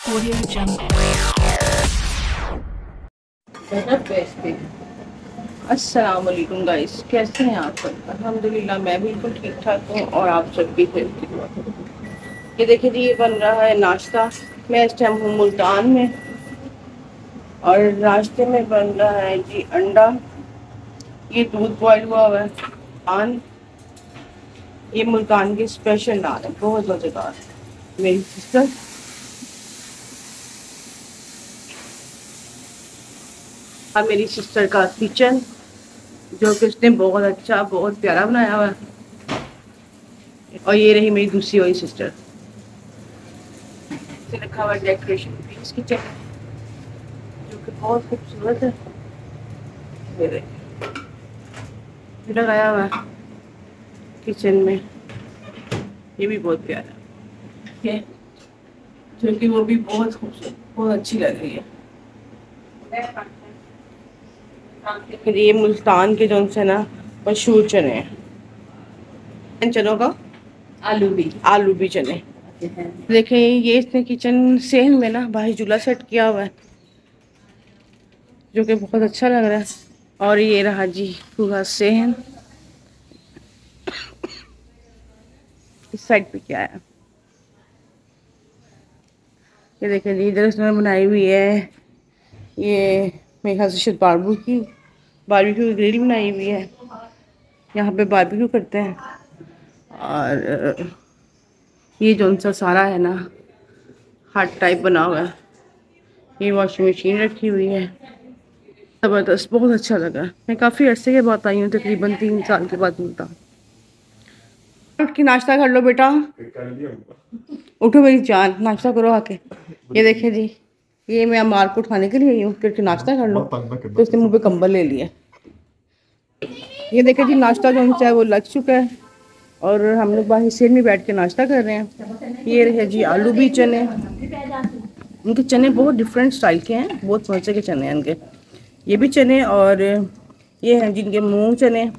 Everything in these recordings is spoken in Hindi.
Audio Jungle। अस्सलाम वालेकुम गाइस, कैसे हैं आप सब? अल्हम्दुलिल्लाह मैं बिल्कुल ठीक ठाक हूँ और आप सब भी हेल्थी हुआ। ये देखिए जी, ये बन रहा है नाश्ता। मैं इस टाइम हूँ मुल्तान में और नाश्ते में बन रहा है जी अंडा, ये दूध बॉयल हुआ हुआ है, नान। ये मुल्तान की स्पेशल नान है, बहुत मज़ेदार। मेरी सिस्टर और मेरी सिस्टर का किचन, जो कि उसने बहुत अच्छा बहुत प्यारा बनाया हुआ है। और ये रही मेरी दूसरी वाली सिस्टर, इसे रखा हुआ डेकोरेशन पीस किचन, जो कि बहुत खूबसूरत है। ये देखिए लगाया हुआ है किचन में, ये भी बहुत प्यारा है, जो कि वो भी बहुत खूबसूरत, बहुत अच्छी लग रही है। फिर ये मुल्तान के जो से ना मशहूर चने हैं, चनों का आलू भी चने। देखें ये इसने किचन सेल में ना भाई झूला सेट किया हुआ है, जो कि बहुत अच्छा लग रहा है। और ये रहा जी पूरा सेहन। इस साइड पे क्या है, ये देखें जी, इधर उसने बनाई हुई है, ये मेरे ख्याल से बारबेक्यू की ग्रिल बनाई हुई है। यहाँ पे बारबेक्यू करते हैं। और ये जो सा सारा है ना हट टाइप बना हुआ है। ये वॉशिंग मशीन रखी हुई है, ज़बरदस्त, बहुत अच्छा लगा। मैं काफ़ी अरसे के बाद आई हूँ, तकरीबन 3 साल के बाद मिलता। उठ के नाश्ता कर लो बेटा, उठो मेरी जान, नाश्ता करो आके। ये देखे जी, ये मैं अमार को उठाने के लिए आई हूँ क्योंकि नाश्ता कर लो, तो उसने मुँह पे कंबल ले लिया। ये देखे जी, नाश्ता जो है वो लग चुका है और हम लोग बाहर सेल में बैठ के नाश्ता कर रहे हैं। ये रहे जी आलू भी चने, उनके चने बहुत डिफरेंट स्टाइल के हैं, बहुत मजे के चने हैं इनके। ये भी चने, और ये हैं जिनके मूंग चने,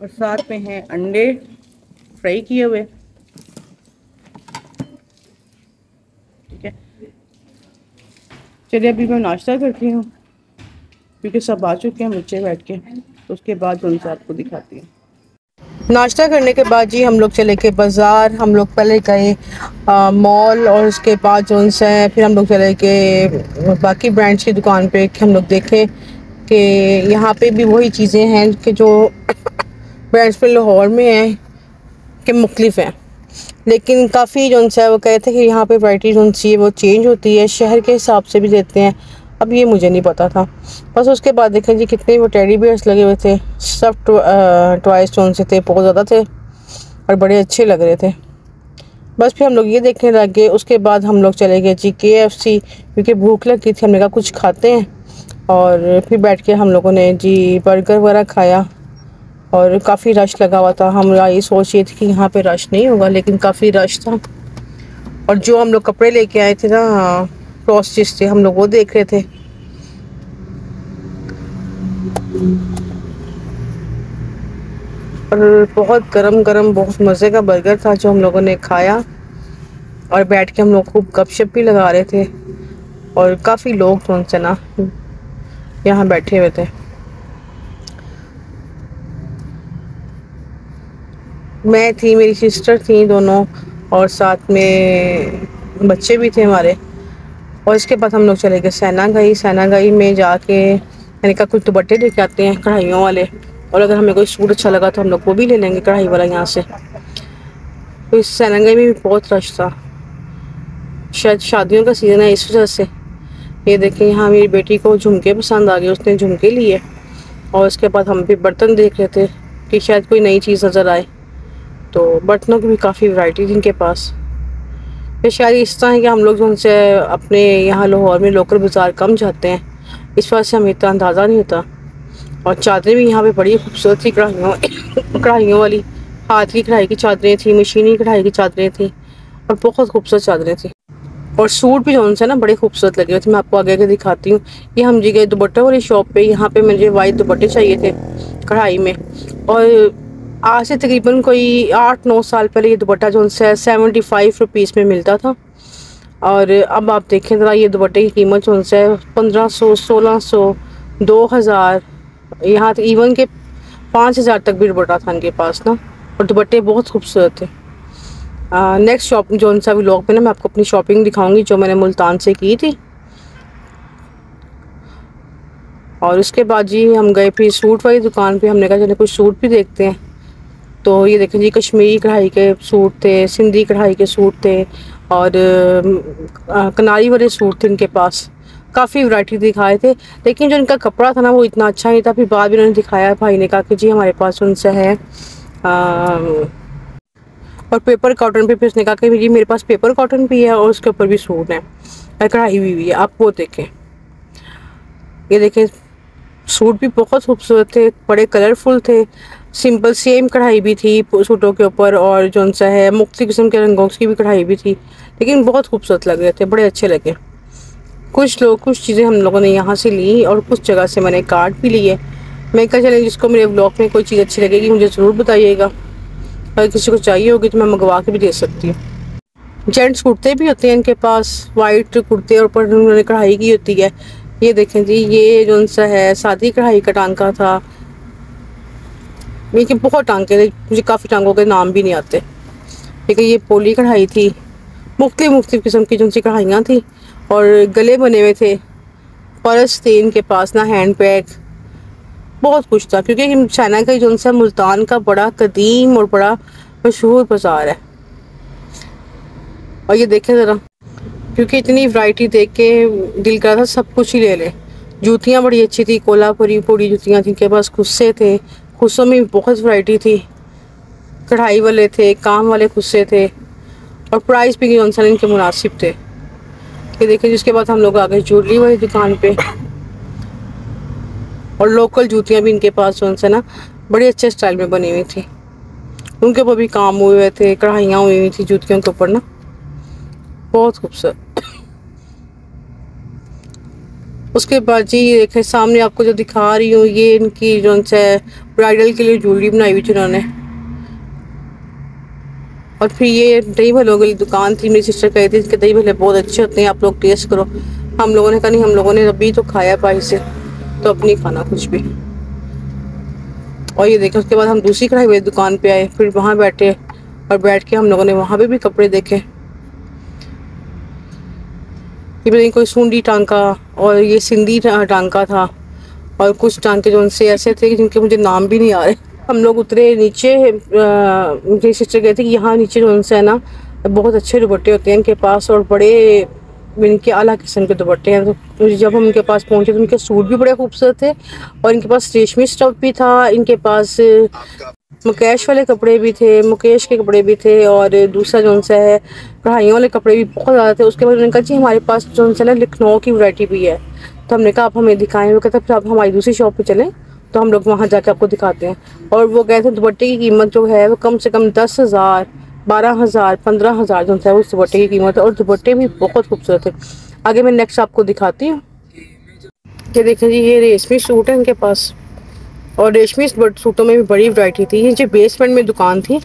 और साथ में हैं अंडे फ्राई किए हुए। ठीक है, चलिए अभी मैं नाश्ता करती हूँ क्योंकि सब आ चुके हैं नीचे बैठ के, तो उसके बाद उनसे आपको दिखाती हूँ। नाश्ता करने के बाद जी हम लोग चले गए बाज़ार। हम लोग पहले गए मॉल, और उसके बाद जो है फिर हम लोग चले गए बाकी ब्रांड्स की दुकान पे कि हम लोग देखें कि यहाँ पे भी वही चीज़ें हैं कि जो ब्रांड्स पे लाहौर में हैं कि मुख्तलिफ हैं, लेकिन काफ़ी जो है वो कहते हैं कि यहाँ पे वैरायटी जो है वो चेंज होती है, शहर के हिसाब से भी देते हैं। अब ये मुझे नहीं पता था। बस उसके बाद देखें जी कितने वो टेडी बियर्स लगे हुए थे, सब टॉयज जो से थे बहुत ज़्यादा थे और बड़े अच्छे लग रहे थे। बस फिर हम लोग ये देखने लग गए। उसके बाद हम लोग चले गए जी KFC, क्योंकि भूख लगी थी, हमने कहा कुछ खाते हैं। और फिर बैठ के हम लोगों ने जी बर्गर वगैरह खाया और काफ़ी रश लगा हुआ था। हम ये सोच रहे थे कि यहाँ पे रश नहीं होगा, लेकिन काफ़ी रश था। और जो हम लोग कपड़े लेके आए थे ना क्रॉस से, हम लोग वो देख रहे थे। और बहुत गरम गरम बहुत मज़े का बर्गर था जो हम लोगों ने खाया, और बैठ के हम लोग खूब गपशप भी लगा रहे थे। और काफ़ी लोग तो उनसे ना यहाँ बैठे हुए थे। मैं थी, मेरी सिस्टर थी दोनों, और साथ में बच्चे भी थे हमारे। और इसके बाद हम लोग चले गए सैनागई में जाके मैंने कहा कुछ दुपट्टे लेके आते हैं कढ़ाइयों वाले, और अगर हमें कोई सूट अच्छा लगा तो हम लोग वो भी ले लेंगे कढ़ाई वाला यहाँ से। तो इस सैनागई में भी बहुत रश था, शायद शादियों का सीज़न है इस वजह से। ये देखें, यहाँ मेरी बेटी को झुमके पसंद आ गए, उसने झुमके लिए। और उसके बाद हम भी बर्तन देख रहे थे कि शायद कोई नई चीज़ नज़र आए, तो बर्तनों की भी काफ़ी वैरायटी थी इनके पास। फिर शायद इस तरह है कि हम लोग जो उनसे अपने यहाँ लाहौर में लोकल बाज़ार कम जाते हैं, इस वजह से हमें इतना अंदाज़ा नहीं होता। और चादरें भी यहाँ पे बड़ी खूबसूरत थी, कढ़ाइयों वाली, हाथ की कढ़ाई की चादरें थी, मशीनी कढ़ाई की चादरें थी, और बहुत खूबसूरत चादरें थी। और सूट भी जो उनसे ना बड़े खूबसूरत लगे हुए थे। मैं आपको आगे आगे दिखाती हूँ। ये हम जी गए दुपट्टे वाली शॉप पे, यहाँ पे मुझे वाइट दुपट्टे चाहिए थे कढ़ाई में। और आज से तकरीबन कोई 8-9 साल पहले ये दुपट्टा जो है 75 रुपीज़ में मिलता था। और अब आप देखें ज़रा, ये दुपट्टे की कीमत जो है 1500, 1600, 2000, यहाँ तक इवन के 5000 तक भी दुपट्टा था इनके पास ना। और दुपट्टे बहुत खूबसूरत थे। नेक्स्ट शॉप जो सा व्लॉग में ना मैं आपको अपनी शॉपिंग दिखाऊंगी जो मैंने मुल्तान से की थी। और उसके बाद जी हम गए फिर सूट वाली दुकान पे। हमने कहा चले कुछ सूट भी देखते हैं। तो ये देखें जी, कश्मीरी कढ़ाई के सूट थे, सिंधी कढ़ाई के सूट थे और कनारी वाले सूट थे इनके पास। काफ़ी वैरायटी दिखाए थे, लेकिन जो इनका कपड़ा था ना वो इतना अच्छा नहीं था। फिर बाद में उन्होंने दिखाया, भाई ने कहा कि जी हमारे पास उनसे है और पेपर कॉटन पे। फिर उसने कहा कि जी मेरे पास पेपर कॉटन भी है और उसके ऊपर भी सूट है, कढ़ाई भी है, आप वो देखें। ये देखें, सूट भी बहुत खूबसूरत थे, बड़े कलरफुल थे। सिंपल सेम कढ़ाई भी थी सूटों के ऊपर और जो सा है मुख्तलिफ किस्म के रंगों की भी कढ़ाई भी थी, लेकिन बहुत खूबसूरत लग रहे थे, बड़े अच्छे लगे। कुछ चीज़ें हम लोगों ने यहाँ से ली और कुछ जगह से मैंने कार्ड भी लिए। मैं कहा चलें जिसको मेरे ब्लॉग में कोई चीज़ अच्छी लगेगी मुझे ज़रूर बताइएगा, अगर किसी को चाहिए होगी तो मैं मंगवा के भी दे सकती हूँ। जेंट्स कुर्ते भी होते हैं इनके पास, वाइट कुर्ते और ऊपर उन्होंने कढ़ाई की होती है। ये देखें जी, ये जो सा है सादी कढ़ाई का टांका था। ये बहुत टांके थे, मुझे काफ़ी टांकों के नाम भी नहीं आते। लेकिन ये पोली कढ़ाई थी, मुख्तलिफ किस्म की जो सी कढ़ाइयाँ थी और गले बने हुए थे, पर्स थे इनके पास ना, हैंड बैग, बहुत कुछ था। क्योंकि चाइना का जो सा मुल्तान का बड़ा कदीम और बड़ा मशहूर बाज़ार है। और ये देखें ज़रा, क्योंकि इतनी वैरायटी देख के दिल कर रहा था सब कुछ ही ले लें। जूतियाँ बड़ी अच्छी थी, कोल्हापुरी पूरी जूतियाँ थी इनके पास। खुस्से थे, खुस्सों में भी बहुत वैरायटी थी, कढ़ाई वाले थे, काम वाले खुस्से थे और प्राइस भी जो सा इनके मुनासिब थे। ये देखिए, जिसके बाद हम लोग आ गए ज्वेलरी वाली दुकान पे। और लोकल जूतियाँ भी इनके पास जो सा ना बड़े अच्छे स्टाइल में बनी हुई थी, उनके ऊपर भी काम हुए हुए थे, कढ़ाइयाँ हुई हुई थी जूतियों के ऊपर ना, बहुत खूबसूरत। उसके बाद जी ये देखें, सामने आपको जो दिखा रही हूँ ये इनकी जो है ब्राइडल के लिए ज्वेलरी बनाई हुई थी उन्होंने। और फिर ये दही भल्लों की दुकान थी, मेरी सिस्टर कही थी इसके दही भल्ले बहुत अच्छे होते हैं, आप लोग टेस्ट करो। हम लोगों ने कहा नहीं, हम लोगों ने अभी तो खाया पाई से, तो अब नहीं खाना कुछ भी। और ये देखें, उसके बाद हम दूसरी कढ़ाई वाली दुकान पे आए, फिर वहाँ बैठे और बैठ के हम लोगों ने वहाँ पे भी कपड़े देखे। ये कोई सूंडी टांका और ये सिंधी टांका था और कुछ टांके जो उनसे ऐसे थे जिनके मुझे नाम भी नहीं आ रहे। हम लोग उतरे नीचे, मेरी सिस्टर कहती कि यहाँ नीचे जो उनसे है ना बहुत अच्छे दुपट्टे होते हैं इनके पास और बड़े इनके आला किस्म के दुपट्टे हैं। तो जब हम उनके पास पहुँचे तो उनके सूट भी बड़े खूबसूरत थे और इनके पास रेशमी स्टफ भी था, इनके पास मुकेश वाले कपड़े भी थे, मुकेश के कपड़े भी थे और दूसरा जो सा है कढ़ाइयों वाले कपड़े भी बहुत ज़्यादा थे। उसके बाद उन्होंने कहा जी हमारे पास जो सा ना लखनऊ की वैरायटी भी है। तो हमने कहा आप हमें दिखाएं। वो कहते फिर आप हमारी दूसरी शॉप पे चलें, तो हम लोग वहाँ जाके आपको दिखाते हैं। और वो कहते हैं दुपट्टे की कीमत जो है वो कम से कम 10,000, 12,000, 15,000 जो है उस दुपट्टे की कीमत है। और दुपट्टे भी बहुत खूबसूरत है। आगे मैं नेक्स्ट आपको दिखाती हूँ। ये देखें जी, ये रेशमी सूट है इनके पास और रेशमी सूटों में भी बड़ी वैरायटी थी। ये जो बेसमेंट में दुकान थी,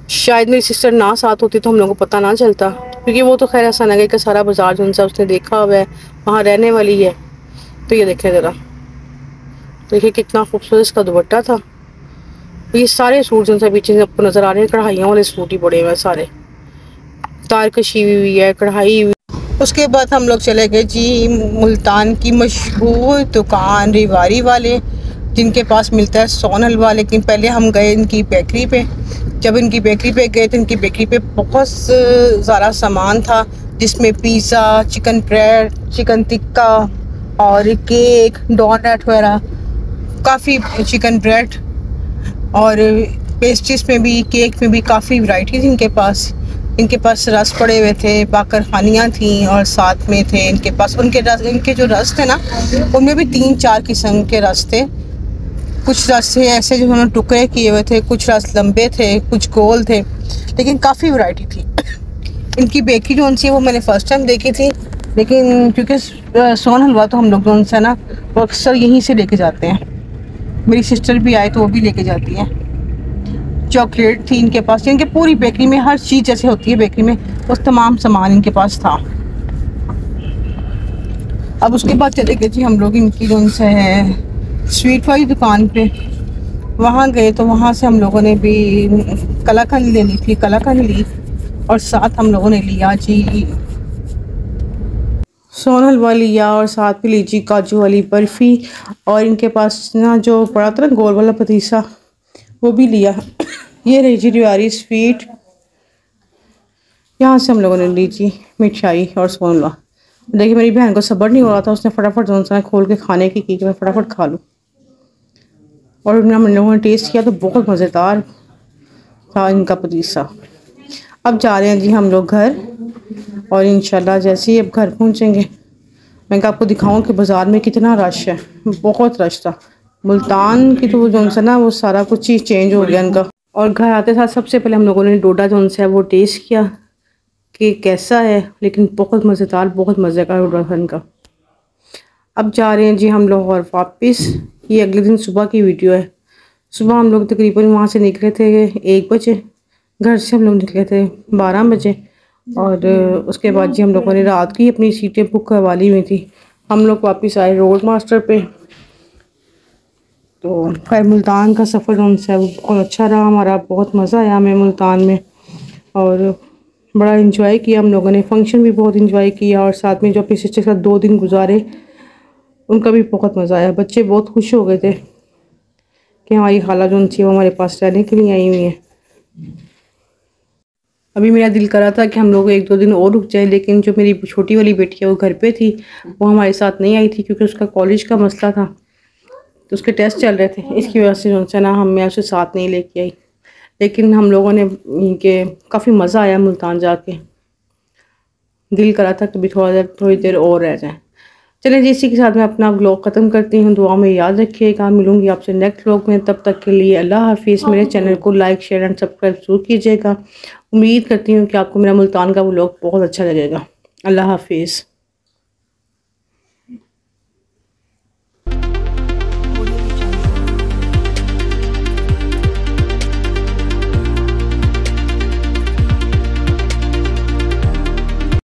शायद मेरी सिस्टर ना साथ होती तो हम लोगों को पता ना चलता, क्योंकि वो तो खैर ऐसा लगे कि सारा बाजार जो सा उसने देखा हुआ है, वहाँ रहने वाली है। तो ये देखें ज़रा, देखिए कितना खूबसूरत इसका दुपट्टा था। ये सारे सूट जो सा पीछे आपको नज़र आ रहे हैं कढ़ाइयों वाले सूट ही बड़े हुए सारे, तार कशी हुई है, कढ़ाई हुई। उसके बाद हम लोग चले गए जी मुल्तान की मशहूर दुकान रिवारी वाले, जिनके पास मिलता है सोन हलवा। लेकिन पहले हम गए इनकी बेकरी पे। जब इनकी बेकरी पे गए तो इनकी बेकरी पे बहुत ज़्यादा सामान था, जिसमें pizza, chicken bread, chicken tikka और केक, डोनट वगैरह, काफ़ी चिकन ब्रेड और पेस्ट्रीज में भी, केक में भी काफ़ी वैरायटी थी इनके पास। इनके पास रस पड़े हुए थे, बाकरखानियाँ थी और साथ में थे इनके पास इनके जो रस थे ना उनमें भी 3-4 किस्म के रस थे। कुछ रस थे ऐसे जो उन्होंने टुकड़े किए हुए थे, कुछ रस लंबे थे, कुछ गोल थे, लेकिन काफ़ी वैरायटी थी। इनकी बेकरी जो सी वो मैंने फ़र्स्ट टाइम देखी थी, लेकिन क्योंकि सोन हलवा तो हम लोग जो है ना वो अक्सर यहीं से लेके जाते हैं। मेरी सिस्टर भी आए तो वो भी लेके जाती हैं। चॉकलेट थी इनके पास, इनके पूरी बेकरी में हर चीज़ जैसे होती है बेकरी में उस तमाम सामान इनके पास था। अब उसके बाद चले गए जी हम लोग इनकी जो से है स्वीट वाली दुकान पे, वहाँ गए तो वहाँ से हम लोगों ने भी कलाकंद लेनी थी, कलाकंद ली और साथ हम लोगों ने लिया जी सोन हलवा लिया और साथ में लीची काजू वाली बर्फ़ी और इनके पास ना जो पड़ा था ना गोल वाला पतीसा वो भी लिया। ये रही जी रिवारी स्वीट, यहाँ से हम लोगों ने ली जी मिठाई और सोन हलवा। देखिए मेरी बहन को सब्र नहीं हो रहा था, उसने फटाफट जो सा खोल के खाने की मैं फटाफट खा लूँ। और हम लोगों ने टेस्ट किया तो बहुत मज़ेदार था इनका पतीसा। अब जा रहे हैं जी हम लोग घर और इंशाल्लाह जैसे ही अब घर पहुंचेंगे मैं आपको दिखाऊं कि बाज़ार में कितना रश है, बहुत रश था। मुल्तान की तो जो सा ना वो सारा कुछ चीज़ चेंज हो गया इनका। और घर आते साथ सबसे पहले हम लोगों ने डोडा जो है वो टेस्ट किया कि कैसा है, लेकिन बहुत मज़ेदार, बहुत मज़े का डोडा था इनका। अब जा रहे हैं जी हम लोग और वापस। ये अगले दिन सुबह की वीडियो है। सुबह हम लोग तकरीबन वहाँ से निकले थे 1 बजे, घर से हम लोग निकले थे 12 बजे और उसके बाद जी हम लोगों ने रात की अपनी सीटें बुक करवा ली हुई थी। हम लोग वापस आए रोड मास्टर पे। तो खैर मुल्तान का सफ़र जो है वो बहुत अच्छा रहा हमारा, बहुत मज़ा आया हमें मुल्तान में और बड़ा इन्जॉय किया हम लोगों ने। फंक्शन भी बहुत इन्जॉय किया और साथ में जो अपनी सिस्टर के साथ 2 दिन गुजारे उनका भी बहुत मज़ा आया। बच्चे बहुत खुश हो गए थे कि हमारी खाला जो थी वो हमारे पास रहने के लिए आई हुई हैं। अभी मेरा दिल कर रहा था कि हम लोग 1-2 दिन और रुक जाए, लेकिन जो मेरी छोटी वाली बेटी है वो घर पे थी, वो हमारे साथ नहीं आई थी क्योंकि उसका कॉलेज का मसला था, तो उसके टेस्ट चल रहे थे। इसकी वजह से जो है ना मैं उसे साथ नहीं लेके आई। लेकिन हम लोगों ने इनके काफ़ी मज़ा आया मुल्तान जाके। दिल करा था कि थोड़ी देर और रह जाए। चलें जी, इसी के साथ मैं अपना व्लॉग ख़त्म करती हूँ। दुआ में याद रखिएगा। मिलूंगी आपसे नेक्स्ट व्लॉग में, तब तक के लिए अल्लाह हाफिज़। मेरे चैनल को लाइक शेयर एंड सब्सक्राइब ज़रूर कीजिएगा। उम्मीद करती हूँ कि आपको मेरा मुल्तान का व्लॉग बहुत अच्छा लगेगा। अल्लाह हाफिज़।